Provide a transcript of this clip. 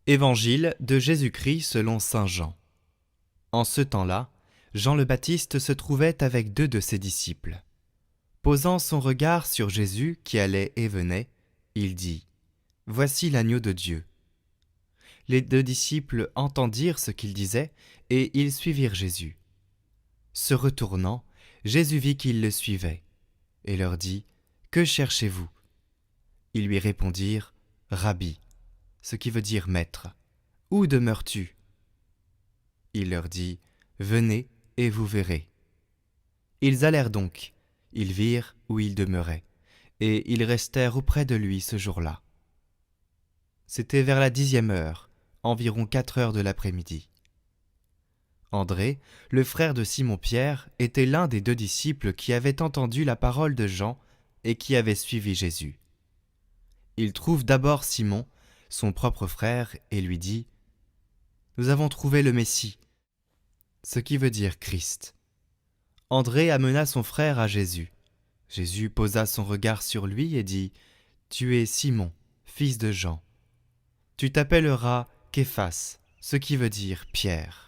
Évangile de Jésus-Christ selon saint Jean. En ce temps-là, Jean le Baptiste se trouvait avec 2 de ses disciples. Posant son regard sur Jésus qui allait et venait, il dit : « Voici l'agneau de Dieu. » Les 2 disciples entendirent ce qu'il disait, et ils suivirent Jésus. Se retournant, Jésus vit qu'ils le suivaient, et leur dit : « Que cherchez-vous » Ils lui répondirent : « Rabbi », ce qui veut dire maître. « Où demeures-tu » Il leur dit : « Venez et vous verrez. » Ils allèrent donc, ils virent où il demeurait, et ils restèrent auprès de lui ce jour-là. C'était vers la 10e heure, environ 4 heures de l'après-midi. André, le frère de Simon-Pierre, était l'un des 2 disciples qui avaient entendu la parole de Jean et qui avaient suivi Jésus. Il trouve d'abord Simon, son propre frère, et lui dit : « Nous avons trouvé le Messie », ce qui veut dire Christ. André amena son frère à Jésus. Jésus posa son regard sur lui et dit : « Tu es Simon, fils de Jean. Tu t'appelleras Képhas, ce qui veut dire Pierre. »